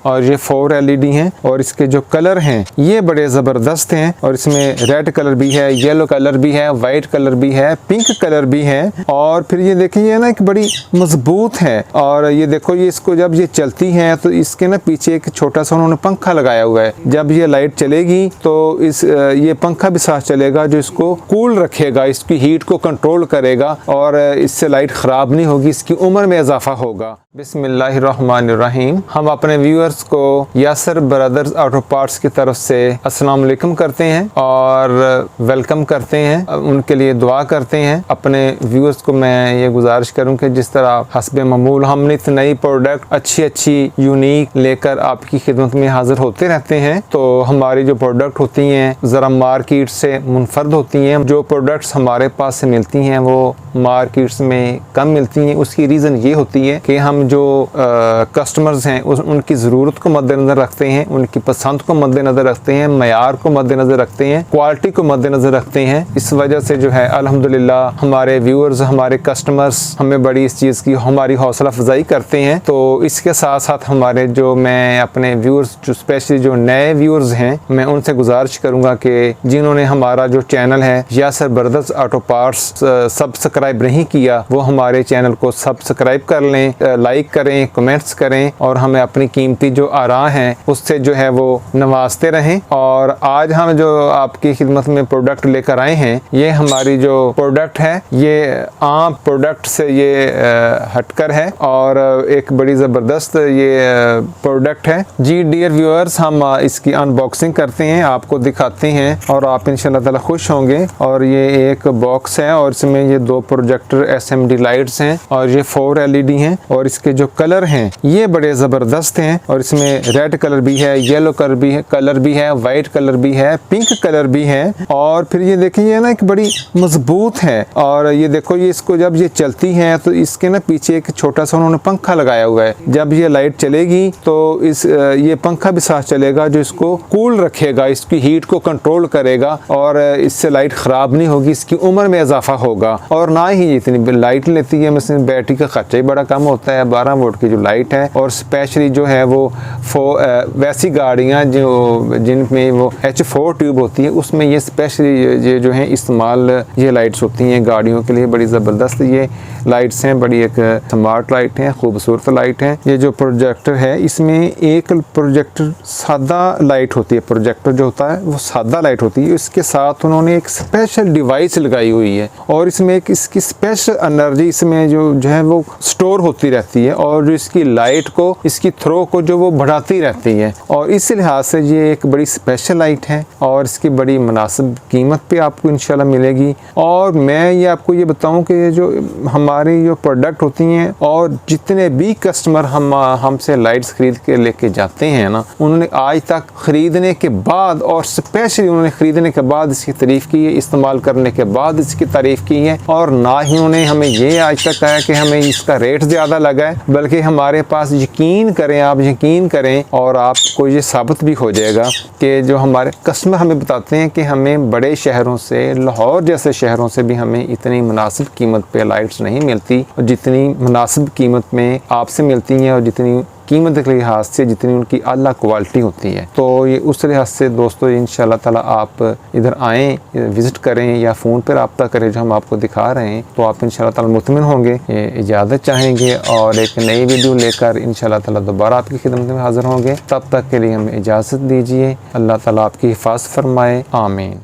और ये 4 LED हैं और इसके जो कलर हैं ये बड़े ज़बरदस्त हैं और इसमें रेड कलर भी है, येलो कलर भी है, वाइट कलर भी है, पिंक कलर भी है। और फिर ये देखिए ये ना एक बड़ी मजबूत है और ये देखो ये इसको जब ये चलती है तो इसके ना पीछे एक छोटा सा उन्होंने पंखा लगाया हुआ है। जब ये लाइट चलेगी तो ये पंखा भी साथ चलेगा जो इसको कूल रखेगा, इसकी हीट को कंट्रोल करेगा और इससे लाइट ख़राब नहीं होगी, इसकी उम्र में इजाफा होगा। बिस्मिल्लाहिर्रहमानिर्रहीम। हम अपने व्यूअर्स को यासर ब्रदर्स ऑटो पार्ट्स की तरफ से अस्सलाम वालेकुम करते हैं और वेलकम करते हैं, उनके लिए दुआ करते हैं। अपने व्यूअर्स को मैं ये गुजारिश करूं कि जिस तरह हस्बे मामूल हम नित नई प्रोडक्ट अच्छी यूनिक लेकर आपकी खिदमत में हाजिर होते रहते हैं, तो हमारी जो प्रोडक्ट होती हैं ज़रा मार्केट से मुनफरद होती हैं। जो प्रोडक्ट्स हमारे पास से मिलती हैं वो मार्केट्स में कम मिलती हैं। उसकी रीज़न ये होती है कि हम जो कस्टमर्स हैं उनकी ज़रूरत को मद्देनज़र रखते हैं, उनकी पसंद को मद्देनज़र रखते हैं, मयार को मद्देनज़र रखते हैं, क्वालिटी को मद्देनज़र रखते हैं। इस वजह से जो है अल्हम्दुलिल्लाह हमारे व्यूअर्स, हमारे कस्टमर्स हमें बड़ी इस चीज़ की हमारी हौसला अफजाई करते हैं। तो इसके साथ साथ हमारे जो मैं अपने व्यूअर्स जो स्पेशली जो नए व्यूअर्स हैं मैं उनसे गुजारिश करूँगा कि जिन्होंने हमारा जो चैनल है Yasir brothers auto parts subscribe नहीं किया वो हमारे चैनल को सब्सक्राइब कर लें, लाइक करें, कमेंट्स करें और हमें अपनी कीमती जो आरा हैं उससे जो है वो नवाजते रहें। और आज हम जो आपकी खिदमत में प्रोडक्ट लेकर आए हैं ये हमारी जो प्रोडक्ट है ये आम प्रोडक्ट से ये हटकर है और एक बड़ी ज़बरदस्त ये प्रोडक्ट है। जी डियर व्यूअर्स, हम इसकी अनबॉक्सिंग करते हैं, आपको दिखाते हैं और आप इंशाल्लाह ताला खुश होंगे। और ये एक बॉक्स है और इसमें ये 2 प्रोजेक्टर SMD लाइट्स हैं और ये 4 LED हैं और इसके जो कलर हैं ये बड़े ज़बरदस्त हैं और इसमें रेड कलर भी है, येलो कलर भी है, वाइट कलर भी है, पिंक कलर भी है। और फिर ये देखिए ये ना एक बड़ी मजबूत है और ये देखो ये इसको जब ये चलती है तो इसके ना पीछे एक छोटा सा उन्होंने पंखा लगाया हुआ है। जब ये लाइट चलेगी तो ये पंखा भी साथ चलेगा जो इसको कूल रखेगा, इसकी हीट को कंट्रोल करेगा और इससे लाइट ख़राब नहीं होगी, इसकी उम्र में इजाफा होगा। और ना ही इतनी लाइट लेती है, इसमें बैटरी का खर्चा ही बड़ा कम होता है। 12 वोल्ट की जो लाइट है और स्पेशली जो है वो वैसी गाड़ियाँ जिनमें वो H4 ट्यूब होती है उसमें ये स्पेशली ये जो है इस्तेमाल ये लाइट्स होती हैं गाड़ियों के लिए। बड़ी ज़बरदस्त ये लाइट्स हैं, बड़ी एक स्मार्ट लाइट है, खूबसूरत लाइट है। ये जो प्रोजेक्टर है इसमें एक प्रोजेक्टर सादा लाइट होती है, प्रोजेक्टर जो होता है वो सादा लाइट होती है। इसके साथ उन्होंने एक स्पेशल डिवाइस लगाई हुई है और इसमें एक इसकी स्पेशल एनर्जी इसमें जो है वो स्टोर होती रहती है और जो इसकी लाइट को, इसकी थ्रो को जो वो बढ़ाती रहती है। और इस लिहाज से ये एक बड़ी स्पेशल लाइट है और इसकी बड़ी मुनासिब कीमत पे आपको इंशाल्लाह मिलेगी। और मैं ये आपको ये बताऊं कि ये जो हमारी जो प्रोडक्ट होती हैं और जितने भी कस्टमर हमसे लाइट्स खरीद के लेके जाते हैं ना, उन्होंने आज तक खरीदने के बाद और स्पेशली उन्होंने खरीदने के बाद इसकी तारीफ़ की है, इस्तेमाल करने के बाद इसकी तारीफ़ की है। और ना ही उन्होंने हमें ये आज तक कहा कि हमें इसका रेट ज़्यादा लगा है, बल्कि हमारे पास यकीन करें, आप यकीन करें और आपको ये साबित भी हो जाएगा कि जो हमारे कस्टमर हमें बताते हैं कि हमें बड़े शहरों से, लाहौर जैसे शहरों से भी हमें इतनी मुनासिब कीमत पे लाइट्स नहीं मिलती और जितनी मुनासिब कीमत में आपसे मिलती हैं और जितनी कीमत के लिहाज से जितनी उनकी आला क्वालिटी होती है। तो ये उस लिहाज से दोस्तों इंशाल्लाह ताला आप इधर आएँ, विज़िट करें या फ़ोन पर रब्ता करें जो हम आपको दिखा रहे हैं, तो आप इंशाल्लाह ताला मुतमिन होंगे, इजाज़त चाहेंगे और एक नई वीडियो लेकर इंशाल्लाह ताला दोबारा आपकी खिदमत में हाज़िर होंगे। तब तक के लिए हमें इजाज़त दीजिए। अल्लाह ताला आपकी हिफाज़त फरमाए। आमीन।